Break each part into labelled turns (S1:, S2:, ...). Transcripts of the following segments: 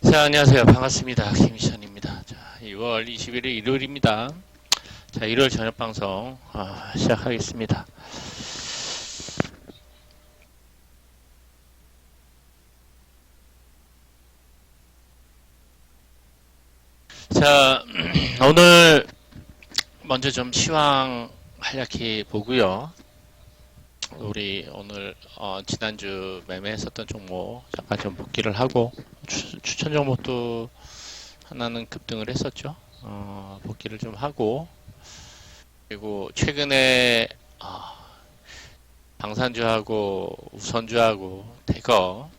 S1: 자, 안녕하세요. 반갑습니다. 김희찬입니다. 자, 2월 21일 일요일입니다. 자, 일요일 저녁 방송 시작하겠습니다. 자, 오늘 먼저 좀 시황 간략히 보고요. 우리 오늘 지난주 매매했었던 종목 잠깐 좀 복귀를 하고 추천 종목도 하나는 급등을 했었죠. 복귀를 좀 하고 그리고 최근에 방산주하고 우선주하고 대거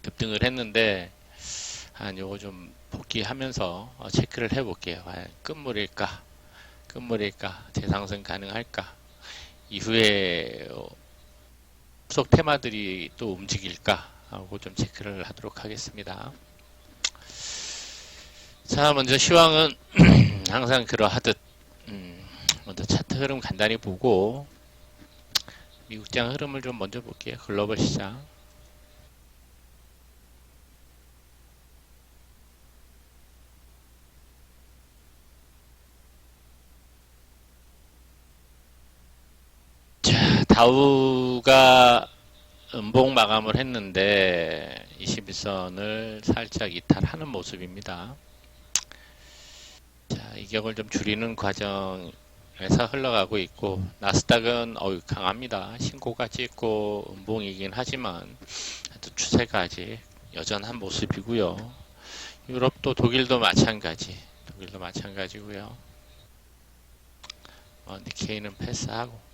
S1: 급등을 했는데 한 요거 좀 복귀하면서 체크를 해볼게요. 끝물일까 재상승 가능할까, 이후에 후속 테마들이 또 움직일까 하고 좀 체크를 하도록 하겠습니다. 자, 먼저 시황은 항상 그러하듯 먼저 차트 흐름 간단히 보고 미국장 흐름을 좀 먼저 볼게요. 글로벌 시장. 자, 다우가 음봉 마감을 했는데 21선을 살짝 이탈하는 모습입니다. 자, 이격을 좀 줄이는 과정에서 흘러가고 있고, 나스닥은 강합니다. 신고가 찍고 음봉이긴 하지만 추세가 아직 여전한 모습이고요. 유럽도 독일도 마찬가지고요. 니케이는 패스하고,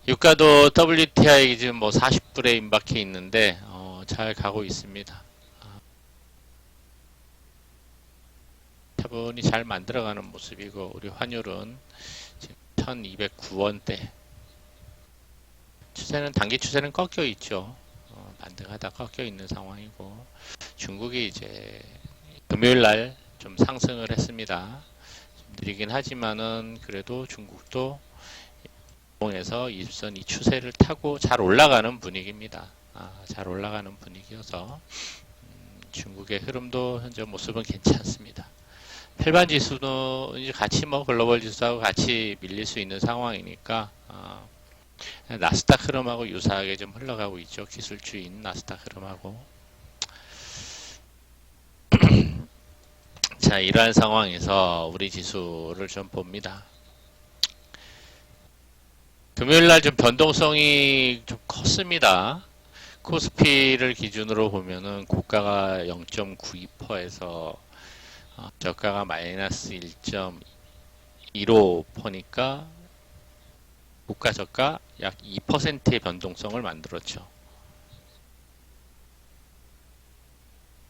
S1: 유가도 WTI 지금 뭐 40불에 임박해 있는데 잘 가고 있습니다. 차분히 잘 만들어가는 모습이고, 우리 환율은 지금 1209원대. 단기 추세는 꺾여 있죠. 반등하다 꺾여 있는 상황이고, 중국이 이제 금요일 날 좀 상승을 했습니다. 좀 느리긴 하지만은 그래도 중국도 에서 20선 이 추세를 타고 잘 올라가는 분위기입니다. 잘 올라가는 분위기여서 중국의 흐름도 현재 모습은 괜찮습니다. 일반 지수도 이제 같이 글로벌 지수하고 같이 밀릴 수 있는 상황이니까 나스닥 흐름하고 유사하게 좀 흘러가고 있죠. 기술주인 나스닥 흐름하고. 자, 이러한 상황에서 우리 지수를 좀 봅니다. 금요일날 좀 변동성이 좀 컸습니다. 코스피를 기준으로 보면은 고가가 0.92%에서 저가가 마이너스 1.15%니까 고가 저가 약 2%의 변동성을 만들었죠.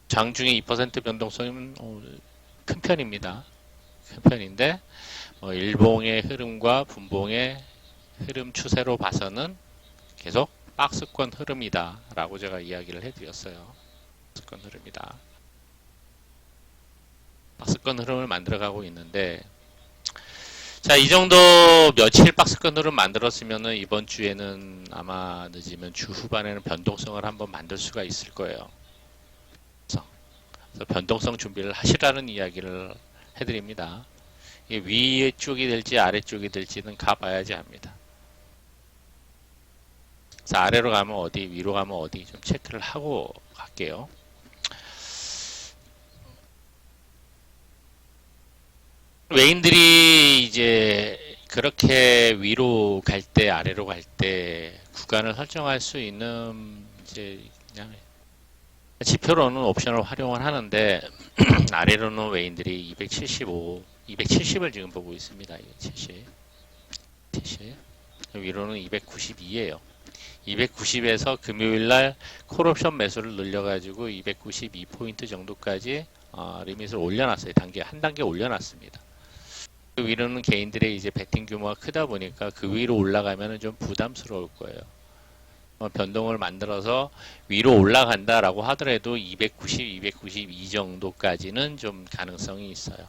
S1: 장중에 2% 변동성이면 큰 편입니다. 큰 편인데 일봉의 흐름과 분봉의 흐름 추세로 봐서는 계속 박스권 흐름이다 라고 제가 이야기를 해드렸어요. 박스권 흐름이다. 박스권 흐름을 만들어가고 있는데, 자, 이 정도 며칠 박스권 흐름 만들었으면은 이번 주에는 아마 늦으면 주 후반에는 변동성을 한번 만들 수가 있을 거예요. 그래서 변동성 준비를 하시라는 이야기를 해드립니다. 위쪽이 될지 아래쪽이 될지는 가봐야지 합니다. 그래서 아래로 가면 어디, 위로 가면 어디 좀 체크를 하고 갈게요. 외인들이 이제 그렇게 위로 갈 때, 아래로 갈 때 구간을 설정할 수 있는 이제 그냥 지표로는 옵션을 활용을 하는데 아래로는 외인들이 270을 지금 보고 있습니다. 270. 위로는 292예요. 290에서 금요일날 콜옵션 매수를 늘려가지고 292포인트 정도까지 리밋을 올려놨어요. 한 단계 올려놨습니다. 그 위로는 개인들의 이제 베팅 규모가 크다 보니까 그 위로 올라가면 좀 부담스러울 거예요. 변동을 만들어서 위로 올라간다라고 하더라도 290, 292 정도까지는 좀 가능성이 있어요.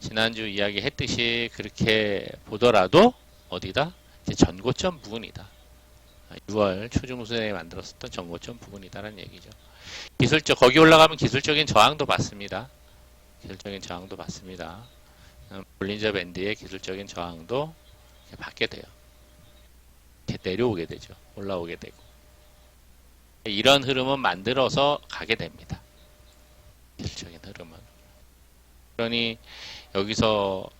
S1: 지난주 이야기했듯이 그렇게 보더라도 어디다? 이제 전고점 부분이다. 6월 초중순에 만들었었던 전고점 부분이다라는 얘기죠. 거기 올라가면 기술적인 저항도 받습니다. 기술적인 저항도 받습니다. 볼린저 밴드의 기술적인 저항도 받게 돼요. 이렇게 내려오게 되죠. 올라오게 되고. 이런 흐름은 만들어서 가게 됩니다. 기술적인 흐름은. 그러니 여기서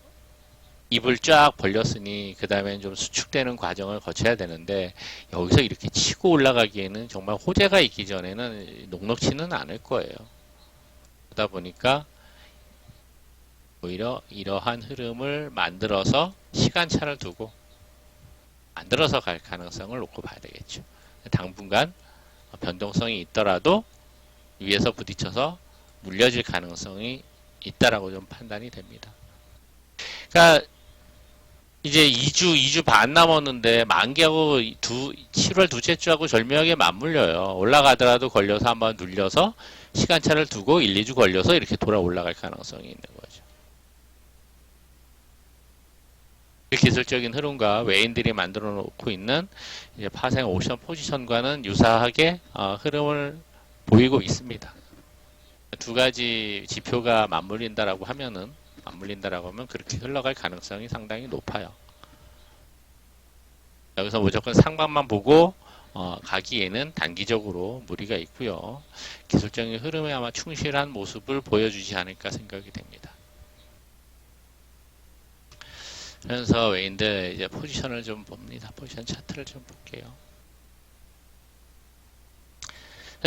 S1: 입을 쫙 벌렸으니 그 다음엔 좀 수축되는 과정을 거쳐야 되는데 여기서 이렇게 치고 올라가기에는 정말 호재가 있기 전에는 녹록치는 않을 거예요. 그러다 보니까 오히려 이러한 흐름을 만들어서 시간차를 두고 만들어서 갈 가능성을 놓고 봐야 되겠죠. 당분간 변동성이 있더라도 위에서 부딪혀서 물려질 가능성이 있다라고 좀 판단이 됩니다. 그러니까 이제 2주 반 남았는데 만기하고 7월 둘째 주하고 절묘하게 맞물려요. 올라가더라도 걸려서 한번 눌려서 시간차를 두고 1, 2주 걸려서 이렇게 돌아 올라갈 가능성이 있는 거죠. 기술적인 흐름과 외인들이 만들어 놓고 있는 이제 파생 옵션 포지션과는 유사하게 흐름을 보이고 있습니다. 두 가지 지표가 맞물린다라고 하면 그렇게 흘러갈 가능성이 상당히 높아요. 여기서 무조건 상방만 보고 가기에는 단기적으로 무리가 있고요. 기술적인 흐름에 아마 충실한 모습을 보여주지 않을까 생각이 됩니다. 그래서 외인들 이제 포지션을 좀 봅니다. 포지션 차트를 좀 볼게요.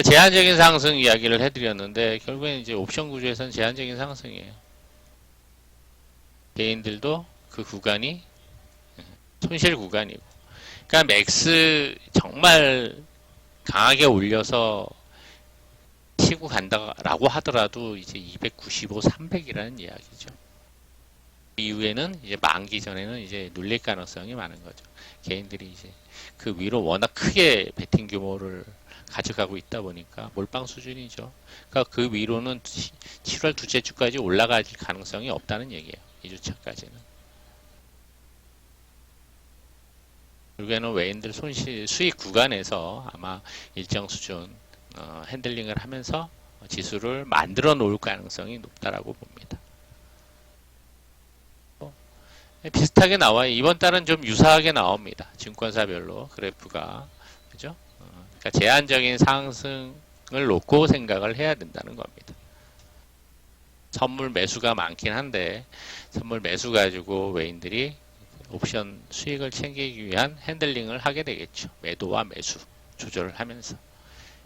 S1: 제한적인 상승 이야기를 해드렸는데 결국엔 이제 옵션 구조에서는 제한적인 상승이에요. 개인들도 그 구간이 손실 구간이고, 그러니까 맥스 정말 강하게 올려서 치고 간다라고 하더라도 이제 295, 300이라는 이야기죠. 이후에는 이제 만기 전에는 이제 눌릴 가능성이 많은 거죠. 개인들이 이제 그 위로 워낙 크게 베팅 규모를 가져가고 있다 보니까 몰빵 수준이죠. 그러니까 그 위로는 7월 둘째 주까지 올라갈 가능성이 없다는 얘기예요. 2주차까지는. 결국에는 외인들 수익 구간에서 아마 일정 수준 핸들링을 하면서 지수를 만들어 놓을 가능성이 높다라고 봅니다. 비슷하게 나와요. 이번 달은 좀 유사하게 나옵니다. 증권사별로 그래프가. 그죠? 그러니까 제한적인 상승을 놓고 생각을 해야 된다는 겁니다. 선물 매수가 많긴 한데 선물 매수 가지고 외인들이 옵션 수익을 챙기기 위한 핸들링을 하게 되겠죠. 매도와 매수 조절을 하면서.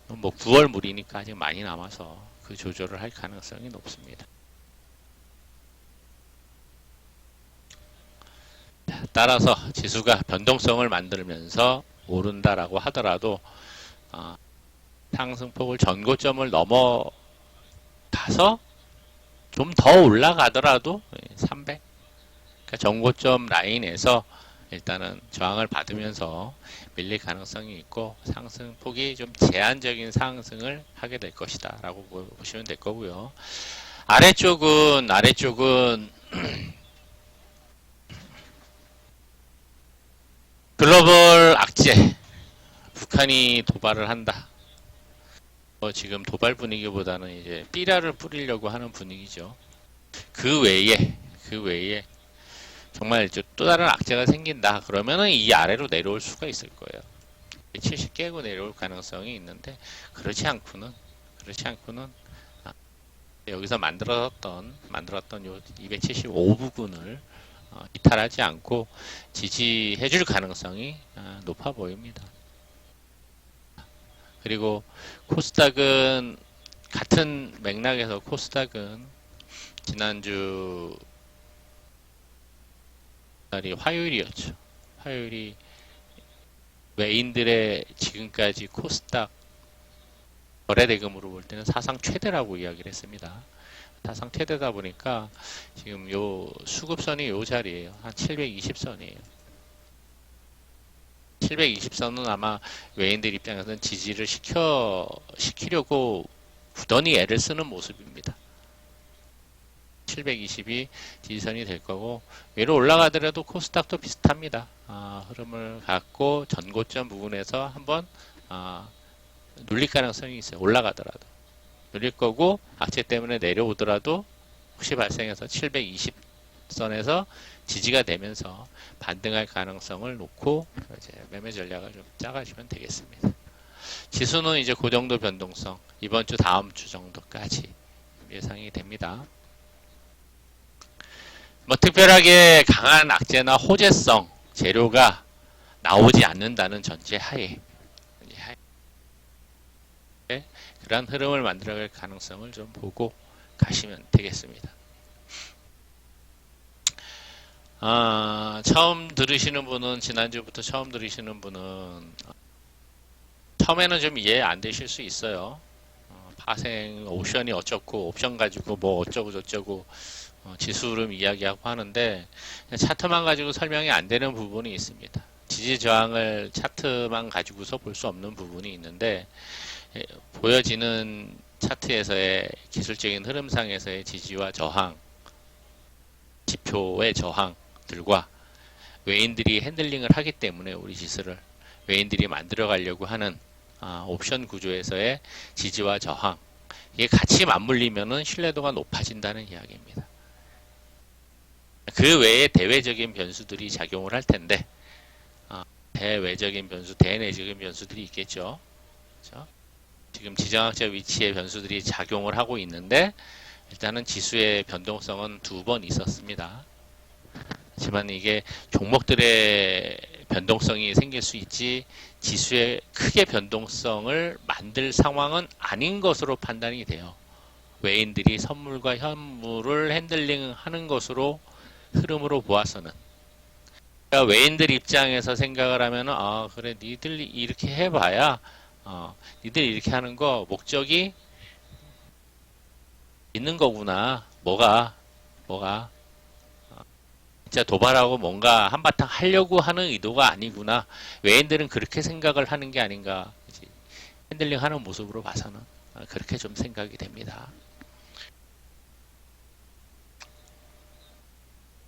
S1: 뭐 9월 물이니까 아직 많이 남아서 그 조절을 할 가능성이 높습니다. 따라서 지수가 변동성을 만들면서 오른다라고 하더라도 상승폭을 전고점을 넘어가서 좀 더 올라가더라도 300, 그러니까 전고점 라인에서 일단은 저항을 받으면서 밀릴 가능성이 있고 상승폭이 좀 제한적인 상승을 하게 될 것이다 라고 보시면 될 거고요. 아래쪽은 글로벌 악재, 북한이 도발을 한다. 지금 도발 분위기보다는 이제 삐라를 뿌리려고 하는 분위기죠. 그 외에 정말 또 다른 악재가 생긴다. 그러면은 이 아래로 내려올 수가 있을 거예요. 70 깨고 내려올 가능성이 있는데 그렇지 않고는 여기서 만들었던 요 275부근을 이탈하지 않고 지지해 줄 가능성이 높아 보입니다. 그리고 코스닥은 같은 맥락에서 코스닥은 지난주 날이 화요일이었죠. 화요일이 외인들의 지금까지 코스닥 거래대금으로 볼 때는 사상 최대라고 이야기를 했습니다. 사상 최대다 보니까 지금 요 수급선이 요 자리에요. 한 720선이에요. 720선은 아마 외인들 입장에서는 지지를 시키려고 부단히 애를 쓰는 모습입니다. 720이 지지선이 될 거고, 위로 올라가더라도 코스닥도 비슷합니다. 흐름을 갖고 전고점 부분에서 한번 눌릴 가능성이 있어요. 올라가더라도 눌릴 거고, 악재 때문에 내려오더라도 혹시 발생해서 720선에서 지지가 되면서 반등할 가능성을 놓고 이제 매매 전략을 좀 짜가시면 되겠습니다. 지수는 이제 그 정도 변동성, 이번 주 다음 주 정도까지 예상이 됩니다. 뭐 특별하게 강한 악재나 호재성 재료가 나오지 않는다는 전제 하에 그러한 흐름을 만들어갈 가능성을 좀 보고 가시면 되겠습니다. 처음 들으시는 분은, 지난주부터 처음 들으시는 분은 처음에는 좀 이해 안 되실 수 있어요. 파생, 옵션이 어쩌고, 옵션 가지고 뭐 어쩌고 저쩌고 지수 흐름 이야기하고 하는데, 차트만 가지고 설명이 안 되는 부분이 있습니다. 지지 저항을 차트만 가지고서 볼 수 없는 부분이 있는데, 보여지는 차트에서의 기술적인 흐름상에서의 지지와 저항, 지표의 저항들과 외인들이 핸들링을 하기 때문에 우리 지수를 외인들이 만들어 가려고 하는 옵션 구조에서의 지지와 저항, 이게 같이 맞물리면은 신뢰도가 높아진다는 이야기입니다. 그 외에 대외적인 변수들이 작용을 할 텐데, 대외적인 변수, 대내적인 변수들이 있겠죠. 그렇죠? 지금 지정학적 위치의 변수들이 작용을 하고 있는데, 일단은 지수의 변동성은 2번 있었습니다. 하지만 이게 종목들의 변동성이 생길 수 있지, 지수의 크게 변동성을 만들 상황은 아닌 것으로 판단이 돼요. 외인들이 선물과 현물을 핸들링 하는 것으로, 흐름으로 보아서는. 그러니까 외인들 입장에서 생각을 하면, 그래, 니들이 이렇게 해봐야, 니들이 이렇게 하는 거 목적이 있는 거구나. 뭐가 진짜 도발하고 뭔가 한바탕 하려고 하는 의도가 아니구나. 외인들은 그렇게 생각을 하는 게 아닌가. 핸들링 하는 모습으로 봐서는 그렇게 좀 생각이 됩니다.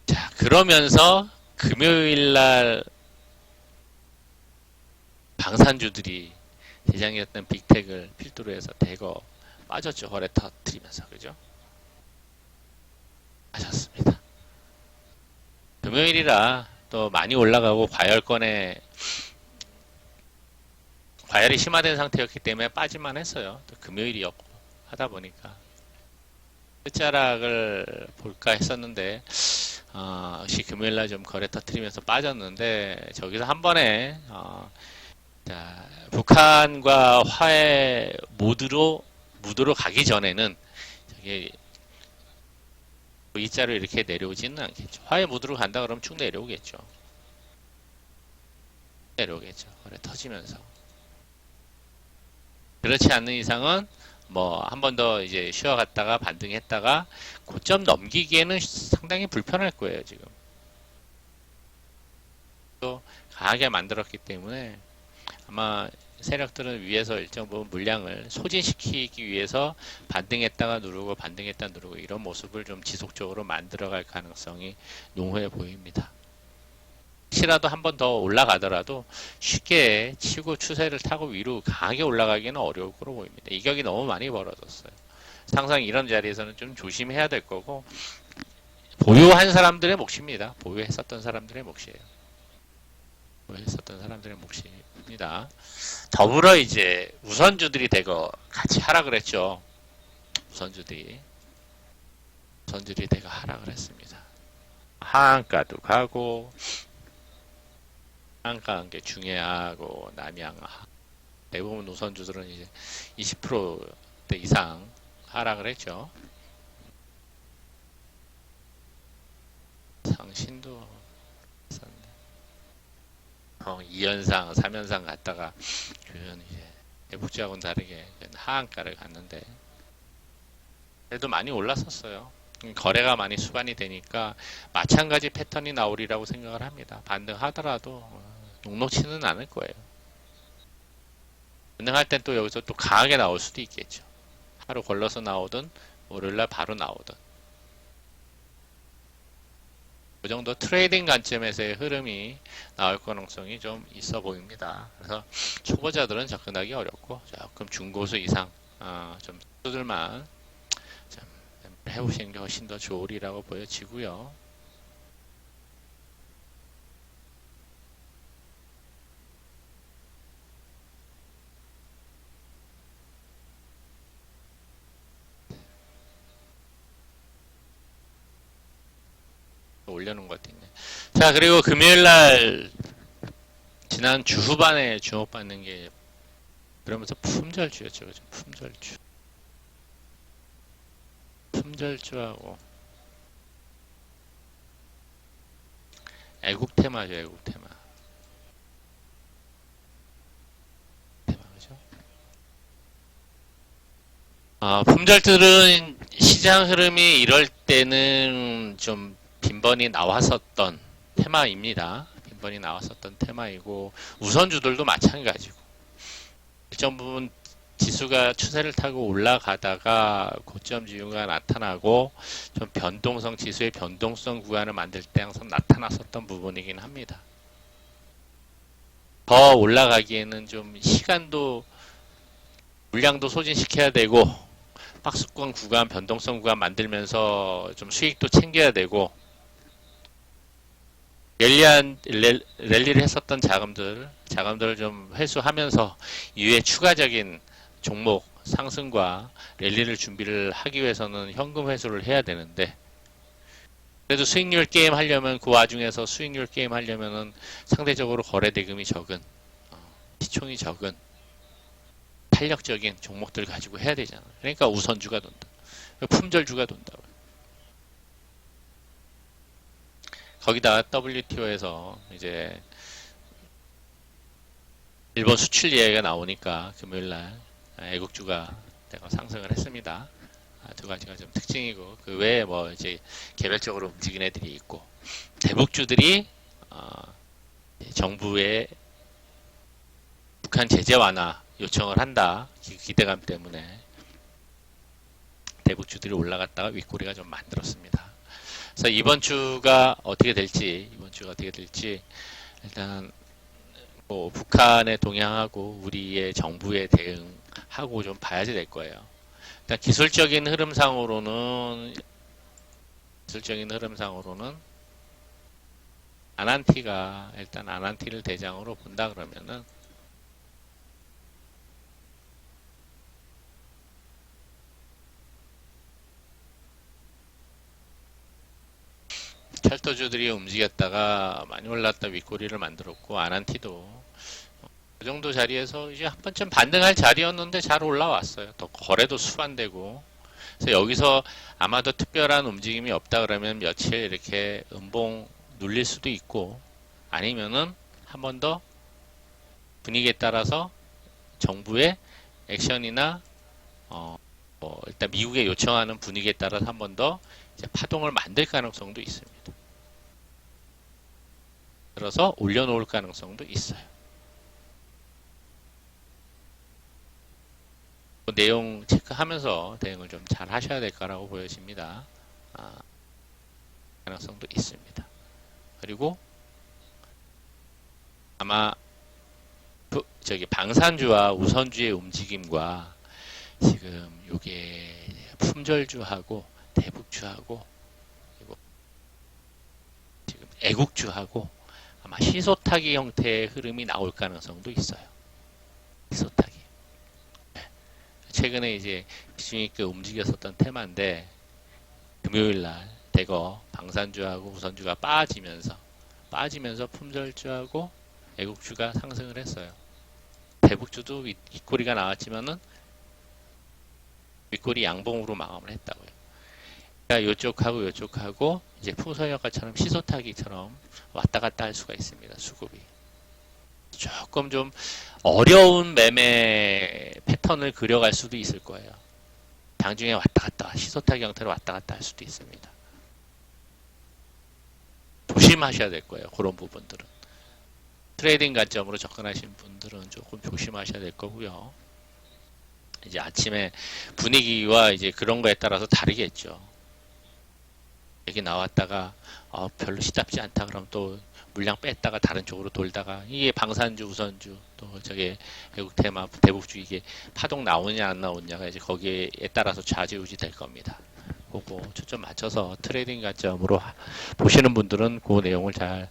S1: 자, 그러면서 금요일날 방산주들이 대장이었던 빅텍을 필두로 해서 대거 빠졌죠. 거래 터뜨리면서. 그죠? 빠졌습니다. 금요일이라 또 많이 올라가고 과열이 심화된 상태였기 때문에 빠질만 했어요. 또 금요일이었고 하다 보니까 끝자락을 볼까 했었는데, 역시 금요일날 좀 거래 터뜨리면서 빠졌는데, 저기서 한 번에 자, 북한과 화해 무드로 가기 전에는 저기 이자로 이렇게 내려오지는 않겠죠. 화해 무드로 간다 그러면 쭉 내려오겠죠. 거래 터지면서. 그렇지 않는 이상은 뭐 한 번 더 이제 쉬어갔다가 반등했다가 고점 넘기기에는 상당히 불편할 거예요. 지금 또 강하게 만들었기 때문에 아마 세력들은 위에서 일정 부분 물량을 소진시키기 위해서 반등했다가 누르고 반등했다 누르고 이런 모습을 좀 지속적으로 만들어갈 가능성이 농후해 보입니다. 혹시라도 한 번 더 올라가더라도 쉽게 치고 추세를 타고 위로 강하게 올라가기는 어려울 거로 보입니다. 이격이 너무 많이 벌어졌어요. 항상 이런 자리에서는 좀 조심해야 될 거고, 보유한 사람들의 몫입니다. 보유했었던 사람들의 몫이에요. 보유했었던 사람들의 몫입니다. 더불어 이제 우선주들이 대거 같이 하락을 했죠. 우선주들이 대거 하락을 했습니다. 하한가도 가고, 한가한 게 중해하고 남양, 대부분 우선주들은 이제 20%대 이상 하락을 했죠. 상신도 2연상, 3연상 갔다가 그건 이제 대북지하고는 다르게 하한가를 갔는데, 그래도 많이 올랐었어요. 거래가 많이 수반이 되니까 마찬가지 패턴이 나오리라고 생각을 합니다. 반등하더라도 녹록치는 않을 거예요. 반등할 땐 또 여기서 또 강하게 나올 수도 있겠죠. 하루 걸러서 나오든 월요일날 바로 나오든. 그 정도 트레이딩 관점에서의 흐름이 나올 가능성이 좀 있어 보입니다. 그래서 초보자들은 접근하기 어렵고 조금 중고수 이상 좀 수들만 좀 해보시는 게 훨씬 더 좋으리라고 보여지고요. 올려놓은 것도 있네. 자, 그리고 금요일날 지난 주 후반에 주목받는 게 그러면서 품절주였죠. 그죠? 품절주. 품절주하고 애국 테마죠. 애국 테마. 그죠? 품절주들은 시장 흐름이 이럴 때는 좀 빈번히 나왔었던 테마입니다. 빈번히 나왔었던 테마이고 우선주들도 마찬가지고 일정 부분 지수가 추세를 타고 올라가다가 고점 지유가 나타나고 좀 변동성 지수의 변동성 구간을 만들 때 항상 나타났었던 부분이긴 합니다. 더 올라가기에는 좀 시간도 물량도 소진시켜야 되고 박스권 구간 변동성 구간 만들면서 좀 수익도 챙겨야 되고 랠리를 했었던 자금들을 좀 회수하면서 이후에 추가적인 종목 상승과 랠리를 준비를 하기 위해서는 현금 회수를 해야 되는데 그래도 수익률 게임 하려면 그 와중에서 수익률 게임 하려면은 상대적으로 거래 대금이 적은 시총이 적은 탄력적인 종목들 가지고 해야 되잖아. 그러니까 우선주가 돈다. 품절주가 돈다고요. 거기다 WTO에서 이제 일본 수출 이야기가 나오니까 금요일날 애국주가 상승을 했습니다. 두 가지가 좀 특징이고 그 외에 뭐 이제 개별적으로 움직인 애들이 있고 대북주들이 정부의 북한 제재 완화 요청을 한다 기대감 때문에 대북주들이 올라갔다가 윗꼬리가 좀 만들었습니다. 그래서 이번 주가 어떻게 될지 일단 뭐 북한에 동향하고 우리의 정부에 대응하고 좀 봐야지 될 거예요. 일단 기술적인 흐름상으로는 아난티가 일단 아난티를 대장으로 본다 그러면은 철도주들이 움직였다가 많이 올랐다 윗꼬리를 만들었고 아난티도 그 정도 자리에서 이제 한 번쯤 반등할 자리였는데 잘 올라왔어요. 더 거래도 수반되고 그래서 여기서 아마도 특별한 움직임이 없다 그러면 며칠 이렇게 음봉 눌릴 수도 있고 아니면은 한 번 더 분위기에 따라서 정부의 액션이나 일단 미국에 요청하는 분위기에 따라서 한 번 더 파동을 만들 가능성도 있습니다. 들어서 올려놓을 가능성도 있어요. 내용 체크하면서 대응을 좀 잘 하셔야 될 거라고 보여집니다. 가능성도 있습니다. 그리고 아마 방산주와 우선주의 움직임과 지금 요게 품절주하고 대북주하고 그리고 지금 애국주하고 아마 시소타기 형태의 흐름이 나올 가능성도 있어요. 시소타기. 최근에 이제 주식있게 움직였었던 테마인데 금요일날 대거 방산주하고 우선주가 빠지면서 품절주하고 애국주가 상승을 했어요. 대북주도 윗꼬리가 나왔지만은 윗꼬리 양봉으로 마감을 했다고요. 그러니까 요쪽하고 이제 풍선효과처럼 시소타기처럼 왔다 갔다 할 수가 있습니다. 수급이. 조금 좀 어려운 매매 패턴을 그려갈 수도 있을 거예요. 장중에 왔다 갔다 시소타기 형태로 왔다 갔다 할 수도 있습니다. 조심하셔야 될 거예요. 그런 부분들은. 트레이딩 관점으로 접근하신 분들은 조금 조심하셔야 될 거고요. 이제 아침에 분위기와 이제 그런 거에 따라서 다르겠죠. 여기 나왔다가 별로 시답지 않다 그럼 또 물량 뺐다가 다른 쪽으로 돌다가 이게 방산주 우선주 또 저게 외국 테마 대북주 이게 파동 나오냐 안 나오냐가 이제 거기에 따라서 좌지우지 될 겁니다. 그거 초점 맞춰서 트레이딩 관점으로 보시는 분들은 그 내용을 잘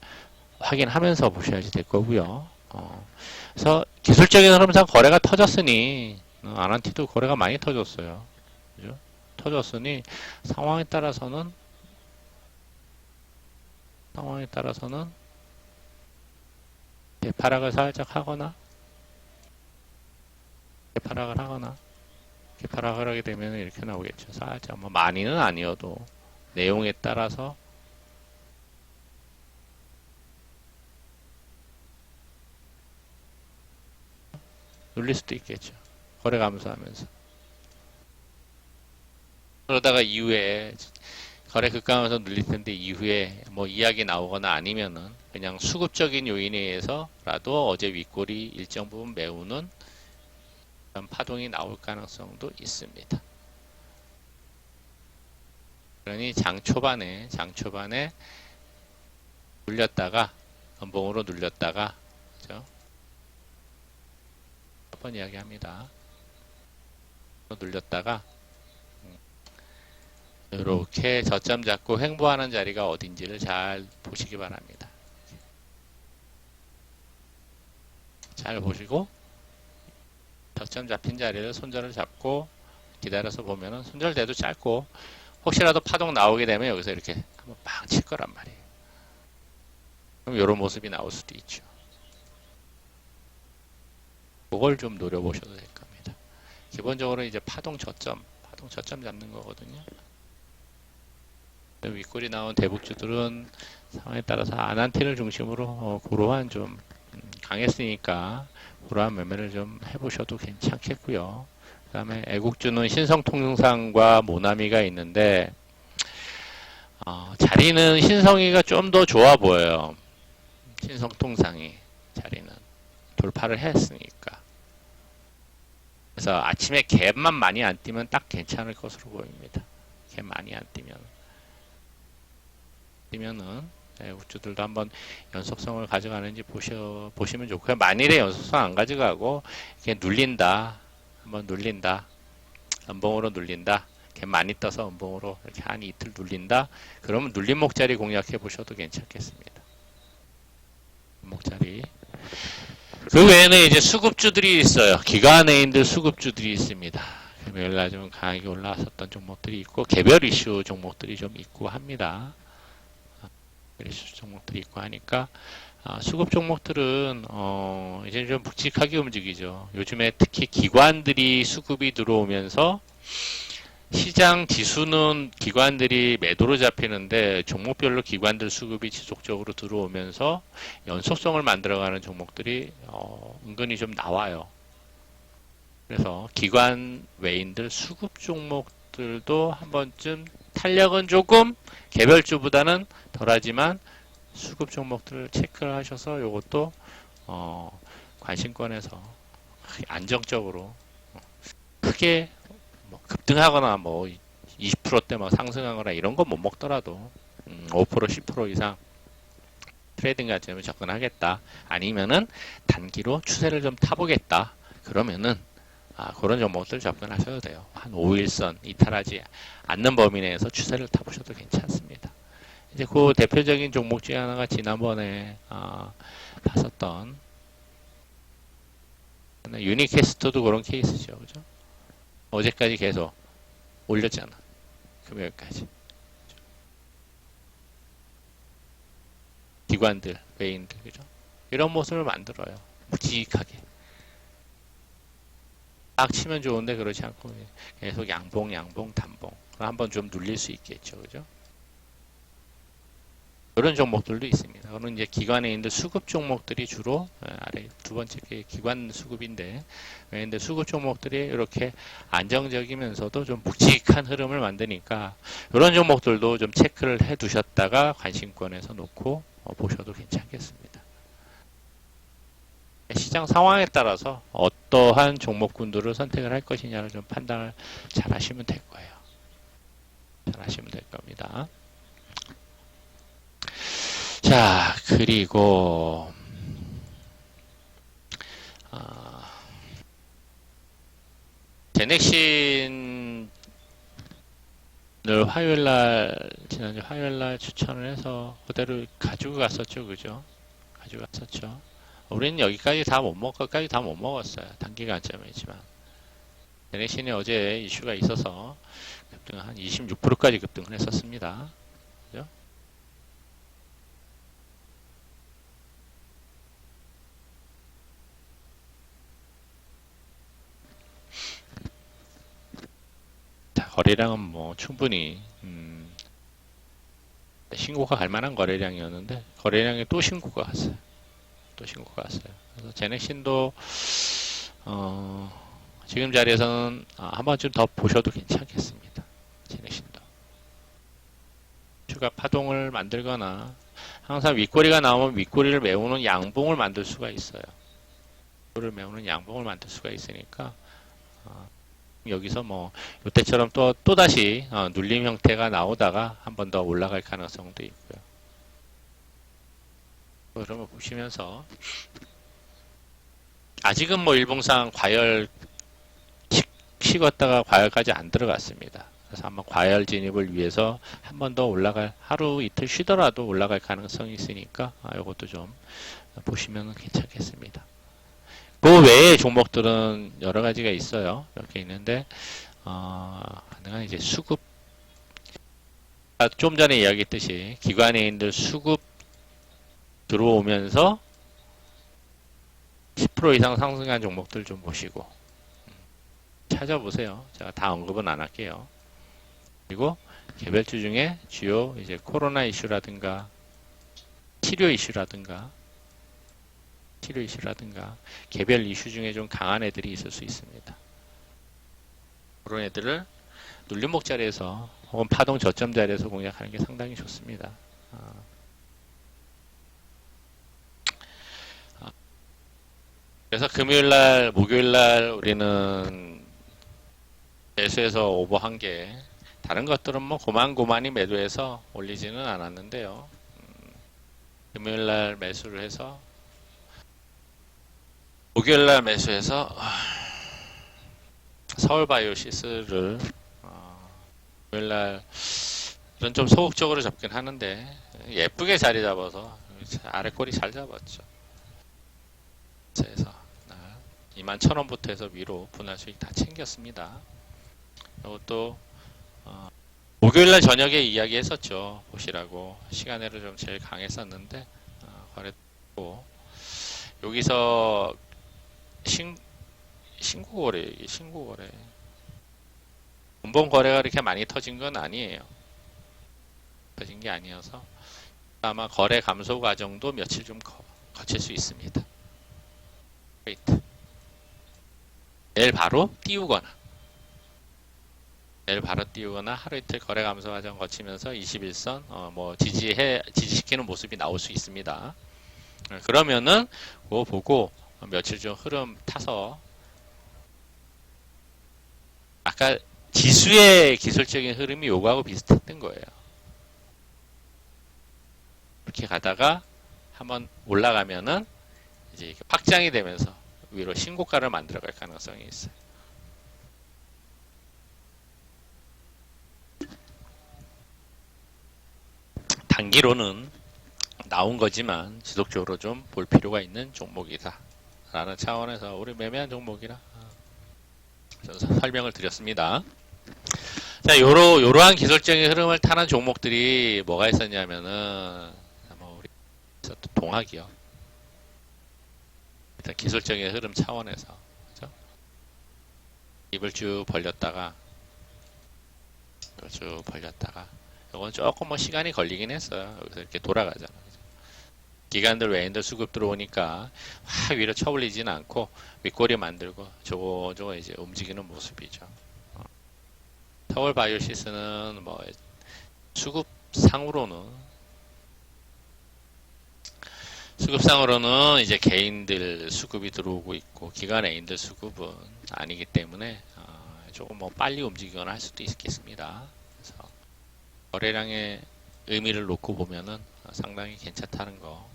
S1: 확인하면서 보셔야지 될 거고요. 그래서 기술적인 흐름상 거래가 터졌으니 아난티도 거래가 많이 터졌어요. 그죠? 터졌으니 상황에 따라서는 대파락을 살짝 하거나 대파락을 하게 되면 이렇게 나오겠죠. 살짝 뭐 많이는 아니어도 내용에 따라서 눌릴 수도 있겠죠. 거래 감소하면서. 그러다가 이후에 거래 급감하면서 눌릴 텐데 이후에 뭐 이야기 나오거나 아니면은 그냥 수급적인 요인에 의해서라도 어제 윗골이 일정 부분 메우는 그런 파동이 나올 가능성도 있습니다. 그러니 장 초반에 눌렸다가 연봉으로 눌렸다가 그죠? 몇 번 이야기합니다. 눌렸다가 이렇게 저점 잡고 횡보하는 자리가 어딘지를 잘 보시기 바랍니다. 잘 보시고 저점 잡힌 자리를 손절을 잡고 기다려서 보면은 손절돼도 짧고 혹시라도 파동 나오게 되면 여기서 이렇게 한번 빵 칠 거란 말이에요. 그럼 이런 모습이 나올 수도 있죠. 그걸 좀 노려보셔도 될 겁니다. 기본적으로 이제 파동 저점 잡는 거거든요. 윗골이 나온 대북주들은 상황에 따라서 아난티를 중심으로 고러한 좀 강했으니까 그러한 매매를 좀 해보셔도 괜찮겠고요. 그 다음에 애국주는 신성통상과 모나미가 있는데 자리는 신성이가 좀 더 좋아 보여요. 신성통상이 자리는 돌파를 했으니까. 그래서 아침에 갭만 많이 안 뛰면 딱 괜찮을 것으로 보입니다. 갭 많이 안 뛰면은 우주들도 한번 연속성을 가져가는지 보시면 좋고요. 만일에 연속성 안 가져가고 이렇게 눌린다, 한번 눌린다, 연봉으로 눌린다, 이렇게 많이 떠서 연봉으로 이렇게 한 이틀 눌린다. 그러면 눌린 목자리 공략해 보셔도 괜찮겠습니다. 목자리. 그 외에는 이제 수급주들이 있어요. 기관애인들 수급주들이 있습니다. 금요일날 좀 강하게 올라왔었던 종목들이 있고 개별 이슈 종목들이 좀 있고 합니다. 이슈 종목들이 있고 하니까 수급 종목들은 이제 좀 묵직하게 움직이죠. 요즘에 특히 기관들이 수급이 들어오면서 시장 지수는 기관들이 매도로 잡히는데 종목별로 기관들 수급이 지속적으로 들어오면서 연속성을 만들어가는 종목들이 은근히 좀 나와요. 그래서 기관 외인들 수급 종목들도 한 번쯤 탄력은 조금 개별주보다는 덜하지만 수급 종목들을 체크를 하셔서 이것도 관심권에서 안정적으로 크게 뭐 급등하거나 뭐 20%대 막 상승하거나 이런 거 못 먹더라도 5% 10% 이상 트레이딩 관점에 접근하겠다. 아니면은 단기로 추세를 좀 타보겠다. 그러면은 그런 종목들 접근하셔도 돼요. 한 5일선 이탈하지 않는 범위 내에서 추세를 타보셔도 괜찮습니다. 이제 그 대표적인 종목 중에 하나가 지난번에 봤었던 유니캐스트도 그런 케이스죠. 그죠? 어제까지 계속 올렸잖아. 금요일까지. 기관들, 외인들, 그죠? 이런 모습을 만들어요. 묵직하게. 딱 치면 좋은데 그렇지 않고 계속 양봉, 단봉. 한번 좀 눌릴 수 있겠죠. 그죠? 그런 종목들도 있습니다. 그런 이제 기관에 수급 종목들이 주로 아래 두 번째 게 기관 수급인데 수급 종목들이 이렇게 안정적이면서도 좀 묵직한 흐름을 만드니까 이런 종목들도 좀 체크를 해 두셨다가 관심권에서 놓고 보셔도 괜찮겠습니다. 시장 상황에 따라서 어떠한 종목군들을 선택을 할 것이냐를 좀 판단을 잘 하시면 될 거예요. 잘 하시면 될 겁니다. 자, 그리고 제넥신을 지난주 화요일날 추천을 해서 그대로 가지고 갔었죠, 그죠? 가지고 갔었죠. 우리는 여기까지 다 못 먹었어요. 단기간점이지만. 제넥신이 어제 이슈가 있어서 급등 한 26%까지 급등을 했었습니다. 그죠? 자, 거래량은 뭐 충분히 신고가 갈 만한 거래량이었는데 거래량이 또 신고가 갔어요. 그래서 제넥신도 지금 자리에서는 한 번쯤 더 보셔도 괜찮겠습니다. 제넥신도 추가 파동을 만들거나 항상 윗꼬리가 나오면 윗꼬리를 메우는 양봉을 만들 수가 있어요. 윗꼬리를 메우는 양봉을 만들 수가 있으니까 여기서 뭐 이때처럼 또다시 눌림 형태가 나오다가 한 번 더 올라갈 가능성도 있고요. 그러면 보시면서 아직은 뭐 일봉상 과열 식었다가 과열까지 안 들어갔습니다. 그래서 한번 과열 진입을 위해서 한 번 더 하루 이틀 쉬더라도 올라갈 가능성이 있으니까 이것도 좀 보시면 괜찮겠습니다. 그 외의 종목들은 여러 가지가 있어요. 몇 개 있는데 하나가 이제 수급, 좀 전에 이야기했듯이 기관회인들 수급 들어오면서 10% 이상 상승한 종목들 좀 보시고 찾아보세요. 제가 다 언급은 안 할게요. 그리고 개별주 중에 주요 이제 코로나 이슈라든가 치료 이슈라든가 개별 이슈 중에 좀 강한 애들이 있을 수 있습니다. 그런 애들을 눌림목 자리에서 혹은 파동 저점 자리에서 공략하는 게 상당히 좋습니다. 그래서 금요일날, 목요일날 우리는 매수해서 오버한 게 다른 것들은 뭐 고만고만히 매도해서 올리지는 않았는데요. 금요일날 매수를 해서 목요일날 매수해서 서울바이오시스를 목요일날 좀 소극적으로 잡긴 하는데 예쁘게 자리 잡아서 아래 꼬리 잘 잡았죠. 그래서 21,000원부터 해서 위로 분할 수익 다 챙겼습니다. 이것도 목요일날 저녁에 이야기했었죠. 보시라고 시간으로 좀 제일 강했었는데 거래했고 여기서 신고거래 분봉 거래가 그렇게 많이 터진 건 아니에요. 터진 게 아니어서 아마 거래 감소 과정도 며칠 좀 거칠 수 있습니다. 내일 바로 띄우거나 하루 이틀 거래 감소 과정 거치면서 21선 뭐 지지시키는 모습이 나올 수 있습니다. 그러면은 그거 보고 며칠 좀 흐름 타서 아까 지수의 기술적인 흐름이 요거하고 비슷했던 거예요. 이렇게 가다가 한번 올라가면은 이제 확장이 되면서 위로 신고가를 만들어갈 가능성이 있어요. 단기로는 나온 거지만 지속적으로 좀 볼 필요가 있는 종목이다 라는 차원에서 우리 매매한 종목이라 설명을 드렸습니다. 자, 요러한 기술적인 흐름을 타는 종목들이 뭐가 있었냐면은 우리 동학이요. 일단 기술적인 흐름 차원에서 그죠? 입을 쭉 벌렸다가 이건 조금 뭐 시간이 걸리긴 했어요. 여기서 이렇게 돌아가잖아요. 기관들 외인들 수급 들어오니까 확 위로 쳐올리지는 않고 윗꼬리 만들고 저거 이제 움직이는 모습이죠. 서울바이오시스는 뭐 수급상으로는 이제 개인들 수급이 들어오고 있고 기관 애인들 수급은 아니기 때문에 조금 뭐 빨리 움직이거나 할 수도 있겠습니다. 그래서 거래량의 의미를 놓고 보면은 상당히 괜찮다는 거.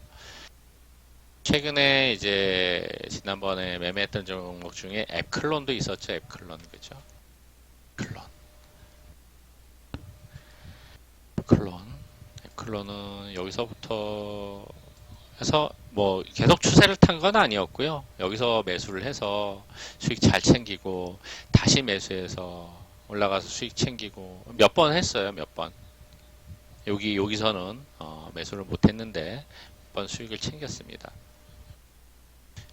S1: 최근에 이제 지난번에 매매했던 종목 중에 앱클론도 있었죠. 앱클론 그죠? 클론. 앱클론은 여기서부터 해서 뭐 계속 추세를 탄 건 아니었고요. 여기서 매수를 해서 수익 잘 챙기고 다시 매수해서 올라가서 수익 챙기고 몇 번 했어요. 몇 번. 여기서는 매수를 못 했는데 몇 번 수익을 챙겼습니다.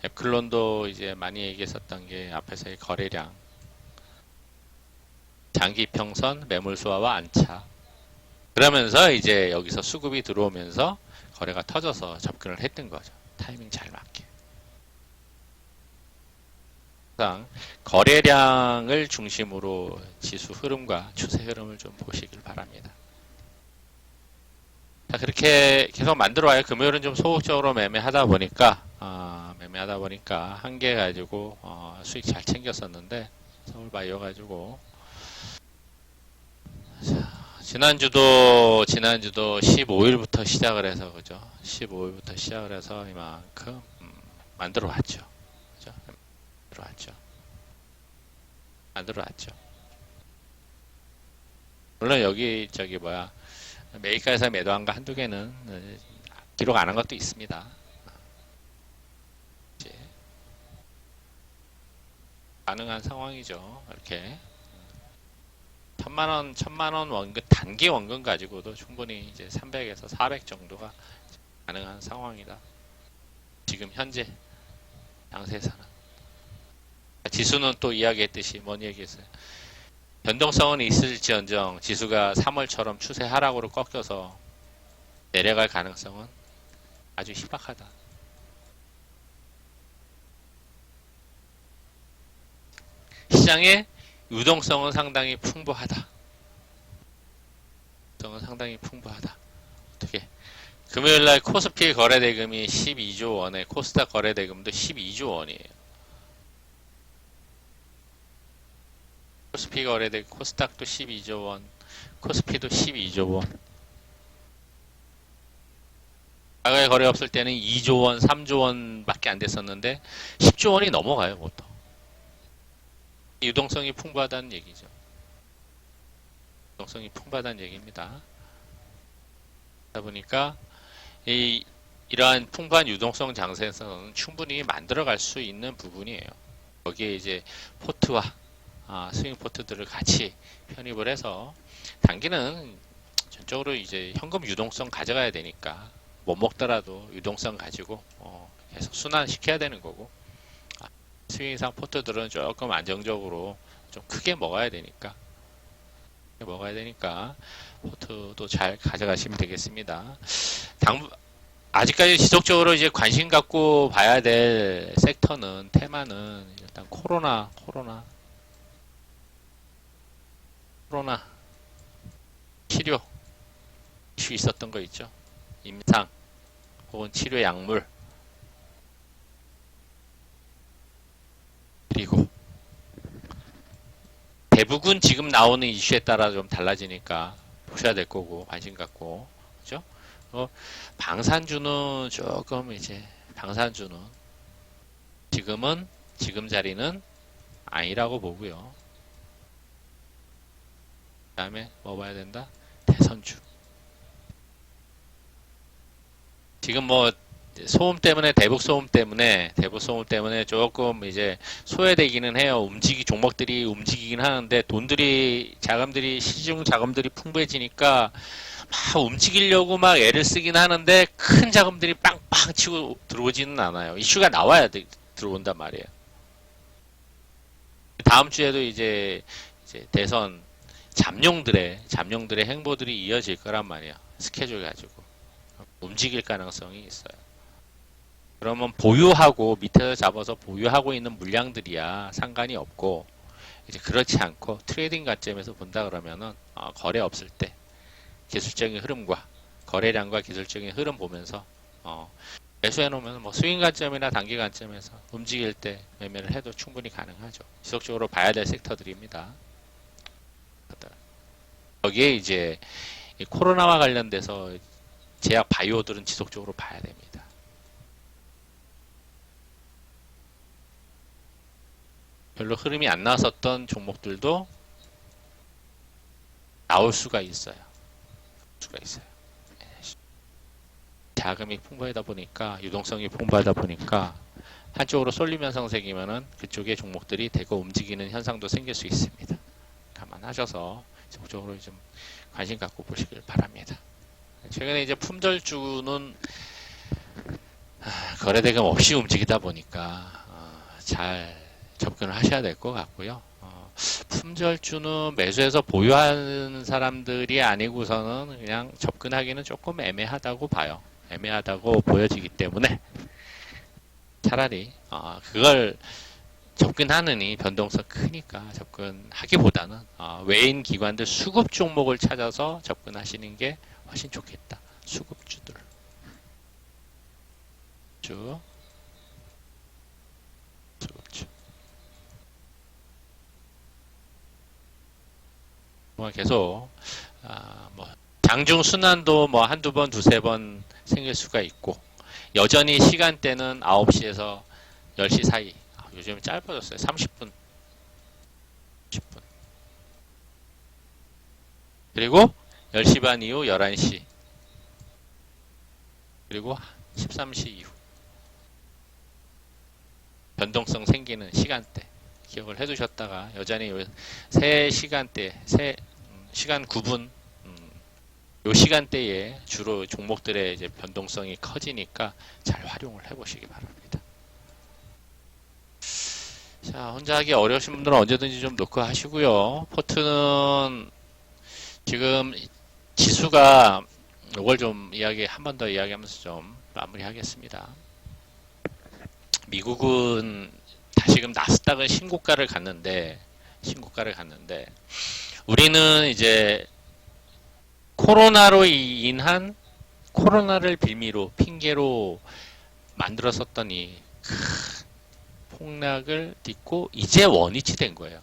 S1: 앱클론도 이제 많이 얘기했었던 게 앞에서의 거래량, 장기 평선, 매물 수화와 안차. 그러면서 이제 여기서 수급이 들어오면서 거래가 터져서 접근을 했던 거죠. 타이밍 잘 맞게. 항상 거래량을 중심으로 지수 흐름과 추세 흐름을 좀 보시길 바랍니다. 자, 그렇게 계속 만들어 와요. 금요일은 좀 소극적으로 매매하다 보니까 한 개 가지고 수익 잘 챙겼었는데 서울바이오 가지고 지난주도 15일부터 시작을 해서 그죠? 15일부터 시작을 해서 이만큼 만들어 왔죠. 그죠? 만들어 왔죠. 물론 여기 매입가에서 매도한 거 한두 개는 기록 안 한 것도 있습니다. 이제 가능한 상황이죠. 이렇게 천만 원 원금, 단기 원금 가지고도 충분히 이제 300에서 400 정도가 가능한 상황이다. 지금 현재 양세에서는. 지수는 또 이야기했듯이 뭔 얘기했어요? 변동성은 있을지언정 지수가 3월처럼 추세 하락으로 꺾여서 내려갈 가능성은 아주 희박하다. 시장의 유동성은 상당히 풍부하다. 어떻게? 금요일날 코스피 거래대금이 12조 원에 코스닥 거래대금도 12조 원이에요. 코스피 거래대금 코스닥도 12조 원, 코스피도 12조 원. 과거에 거래 없을 때는 2조 원, 3조 원밖에 안 됐었는데 10조 원이 넘어가요, 보통. 유동성이 풍부하다는 얘기죠. 유동성이 풍부하다는 얘기입니다. 그러다 보니까 이러한 풍부한 유동성 장세에서는 충분히 만들어갈 수 있는 부분이에요. 여기에 이제 포트와 스윙 포트들을 같이 편입을 해서 단기는 전적으로 이제 현금 유동성 가져가야 되니까 못 먹더라도 유동성 가지고 계속 순환시켜야 되는 거고 스윙상 포트들은 조금 안정적으로 좀 크게 먹어야 되니까 포트도 잘 가져가시면 되겠습니다. 아직까지 지속적으로 이제 관심 갖고 봐야 될 섹터는 테마는 일단 코로나 치료 이슈 있었던 거 있죠. 임상 혹은 치료 약물 그리고 대부분 지금 나오는 이슈에 따라 좀 달라지니까 보셔야 될 거고 관심 갖고 그죠? 방산주는 조금 이제 지금 자리는 아니라고 보고요. 그 다음에 뭐 봐야 된다? 대선주. 지금 뭐 대북 소음 때문에 조금 이제 소외되기는 해요. 종목들이 움직이긴 하는데 시중 자금들이 풍부해지니까 막 움직이려고 막 애를 쓰긴 하는데 큰 자금들이 빵빵 치고 들어오지는 않아요. 이슈가 나와야 들어온단 말이에요. 다음 주에도 이제 대선 잠룡들의 행보들이 이어질 거란 말이에요. 스케줄 가지고 움직일 가능성이 있어요. 그러면 밑에서 잡아서 보유하고 있는 물량들이야 상관이 없고 이제 그렇지 않고 트레이딩 관점에서 본다 그러면은 거래 없을 때 기술적인 흐름과 거래량과 기술적인 흐름 보면서 매수해 놓으면 뭐 스윙 관점이나 단기 관점에서 움직일 때 매매를 해도 충분히 가능하죠. 지속적으로 봐야 될 섹터들입니다. 여기에 이제 이 코로나와 관련돼서 제약 바이오들은 지속적으로 봐야 됩니다. 별로 흐름이 안 나왔었던 종목들도 나올 수가 있어요. 자금이 풍부하다 보니까, 유동성이 풍부하다 보니까 한쪽으로 쏠리면서 형성이면은 그쪽의 종목들이 대거 움직이는 현상도 생길 수 있습니다. 감안하셔서 적극적으로 좀 관심 갖고 보시길 바랍니다. 최근에 이제 품절주는 거래대금 없이 움직이다 보니까 잘 접근을 하셔야 될 것 같고요. 품절주는 매수해서 보유하는 사람들이 아니고서는 그냥 접근하기는 조금 애매하다고 봐요. 애매하다고 보여지기 때문에 차라리 그걸 접근하느니 변동성 크니까 접근하기보다는 외인 기관들 수급 종목을 찾아서 접근하시는 게 훨씬 좋겠다. 수급주들 수급주 계속 뭐 장중 순환도 뭐 한두 번 두세 번 생길 수가 있고, 여전히 시간대는 9시에서 10시 사이. 요즘 짧아졌어요. 30분 10분. 그리고 10시 반 이후 11시, 그리고 13시 이후 변동성 생기는 시간대 기억을 해두셨다가, 여전히 새 시간대, 시간 9분 요 시간대에 주로 종목들의 이제 변동성이 커지니까 잘 활용을 해보시기 바랍니다. 자, 혼자 하기 어려우신 분들은 언제든지 좀 노크 하시고요. 포트는 지금 지수가, 이걸 좀 한 번 더 이야기하면서 좀 마무리하겠습니다. 미국은 다시금 나스닥은 신고가를 갔는데 우리는 이제 코로나로 인한, 코로나를 핑계로 만들었었던 이 폭락을 딛고 이제 원위치 된 거예요.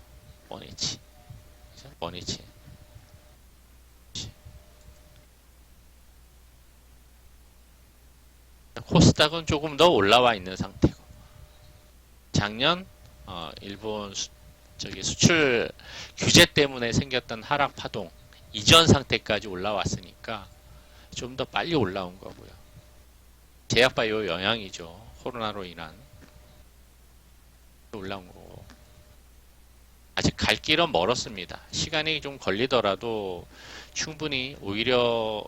S1: 원위치. 코스닥은 조금 더 올라와 있는 상태고, 작년 일본 수출 규제 때문에 생겼던 하락 파동 이전 상태까지 올라왔으니까 좀 더 빨리 올라온 거고요. 제약바이오 영향이죠. 코로나로 인한 올라온 거고, 아직 갈 길은 멀었습니다. 시간이 좀 걸리더라도 충분히, 오히려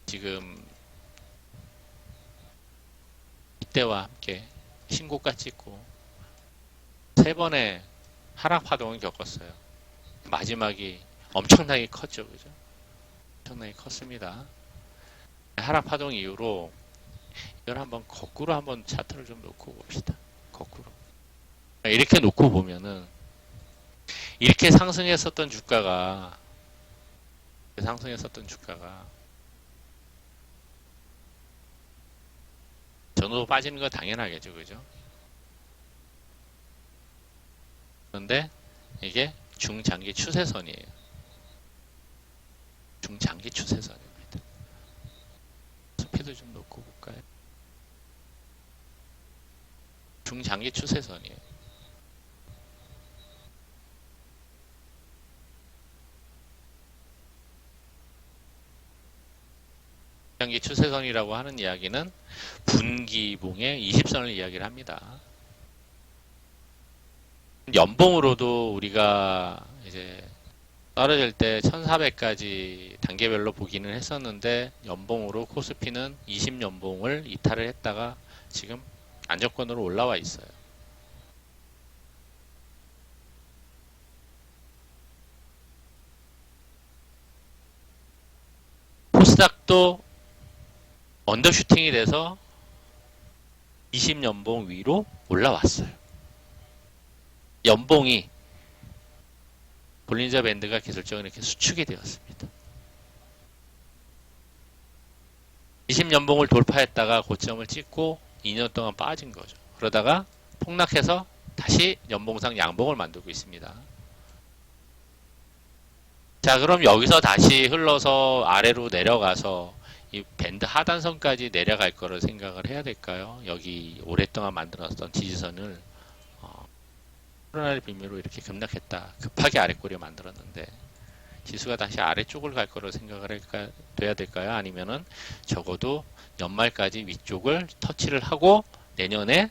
S1: 지금 이때와 함께 신고가 찍고 3번의 하락 파동을 겪었어요. 마지막이 엄청나게 컸죠. 그죠? 엄청나게 컸습니다. 하락 파동 이후로 이걸 한번 거꾸로 한번 차트를 좀 놓고 봅시다. 거꾸로. 이렇게 놓고 보면은, 이렇게 상승했었던 주가가 전후로 빠지는 거 당연하겠죠. 그죠? 그런데 이게 중장기 추세선이에요. 중장기 추세선입니다. 스피드 좀 놓고 볼까요? 중장기 추세선이에요. 중장기 추세선이라고 하는 이야기는 분기봉의 20선을 이야기를 합니다. 연봉으로도 우리가 이제 떨어질 때 1400까지 단계별로 보기는 했었는데, 연봉으로 코스피는 20연봉을 이탈을 했다가 지금 안정권으로 올라와 있어요. 코스닥도 언더슈팅이 돼서 20연봉 위로 올라왔어요. 연봉이, 볼린저 밴드가 기술적으로 이렇게 수축이 되었습니다. 20연봉을 돌파했다가 고점을 찍고 2년 동안 빠진 거죠. 그러다가 폭락해서 다시 연봉상 양봉을 만들고 있습니다. 자, 그럼 여기서 다시 흘러서 아래로 내려가서 이 밴드 하단선까지 내려갈 거를 생각을 해야 될까요? 여기 오랫동안 만들었던 지지선을 코로나를 빌미로 이렇게 급락했다. 급하게 아래꼬리를 만들었는데 지수가 다시 아래쪽을 갈 거로 생각을 돼야 될까요? 아니면은 적어도 연말까지 위쪽을 터치를 하고 내년에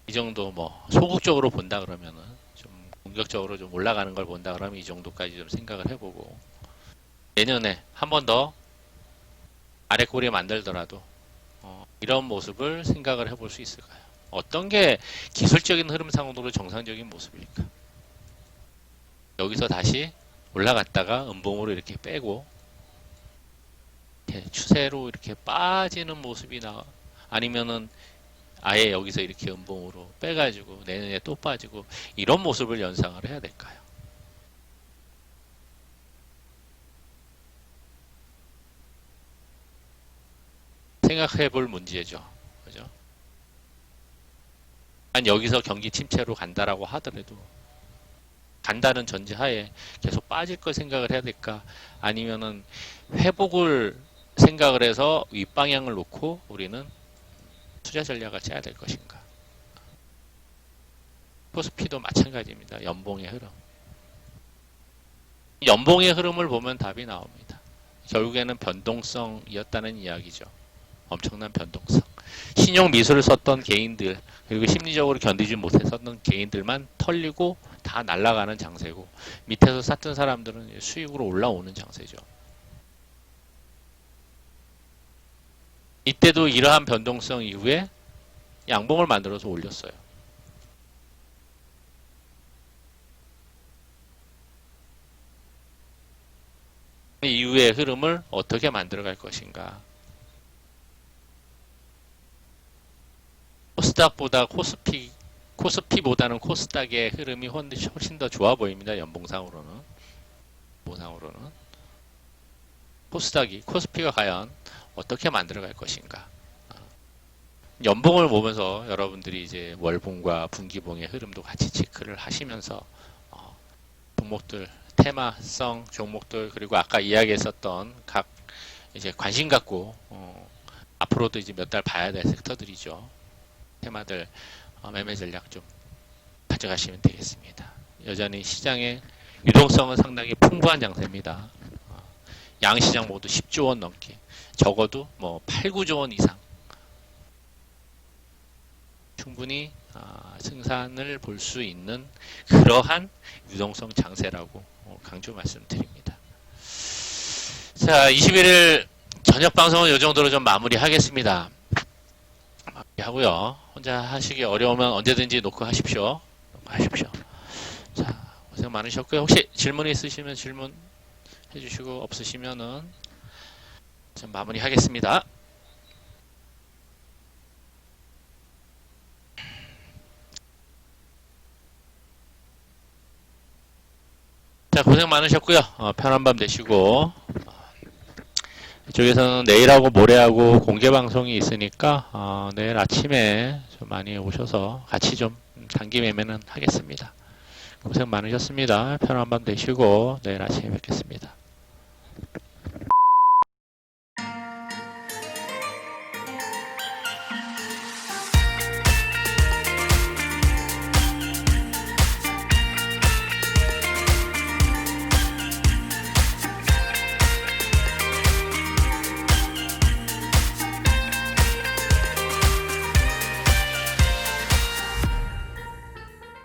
S1: 이 정도 뭐 소극적으로 본다 그러면은 좀 공격적으로 좀 올라가는 걸 본다 그러면 이 정도까지 좀 생각을 해보고 내년에 한 번 더 아래 꼬리 만들더라도 이런 모습을 생각을 해볼 수 있을까요? 어떤 게 기술적인 흐름상으로 정상적인 모습일까? 여기서 다시 올라갔다가 음봉으로 이렇게 빼고 이렇게 추세로 이렇게 빠지는 모습이 아니면은 아예 여기서 이렇게 음봉으로 빼가지고 내년에 또 빠지고 이런 모습을 연상을 해야 될까요? 생각해 볼 문제죠. 그죠? 여기서 경기 침체로 간다라고 하더라도 간다는 전제하에 계속 빠질 걸 생각을 해야 될까? 아니면은 회복을 생각을 해서 윗방향을 놓고 우리는 투자 전략을 짜야 될 것인가? 코스피도 마찬가지입니다. 연봉의 흐름. 연봉의 흐름을 보면 답이 나옵니다. 결국에는 변동성이었다는 이야기죠. 엄청난 변동성. 신용 미술을 썼던 개인들 그리고 심리적으로 견디지 못했었던 개인들만 털리고 다 날아가는 장세고 밑에서 샀던 사람들은 수익으로 올라오는 장세죠. 이때도 이러한 변동성 이후에 양봉을 만들어서 올렸어요. 이후의 흐름을 어떻게 만들어갈 것인가. 코스닥보다 코스피보다는 코스닥의 흐름이 훨씬 더 좋아 보입니다. 연봉상으로는. 코스피가 과연 어떻게 만들어갈 것인가. 연봉을 보면서 여러분들이 이제 월봉과 분기봉의 흐름도 같이 체크를 하시면서 종목들, 테마성 종목들 그리고 아까 이야기했었던 각 이제 관심 갖고 앞으로도 이제 몇 달 봐야 될 섹터들이죠. 테마들 매매 전략 좀 가져가시면 되겠습니다. 여전히 시장의 유동성은 상당히 풍부한 장세입니다. 양시장 모두 10조 원 넘게 적어도 뭐 8, 9조 원 이상 충분히 승산을 볼 수 있는 그러한 유동성 장세라고 강조 말씀드립니다. 자, 21일 저녁 방송은 이 정도로 좀 마무리하겠습니다. 하고요. 혼자 하시기 어려우면 언제든지 놓고 하십시오. 자, 고생 많으셨고요. 혹시 질문 있으시면 질문 해주시고 없으시면은 좀 마무리하겠습니다. 자, 고생 많으셨고요. 편한 밤 되시고 이쪽에서는 내일하고 모레하고 공개 방송이 있으니까 내일 아침에 좀 많이 오셔서 같이 좀 단기 매매는 하겠습니다. 고생 많으셨습니다. 편한 밤 되시고 내일 아침에 뵙겠습니다.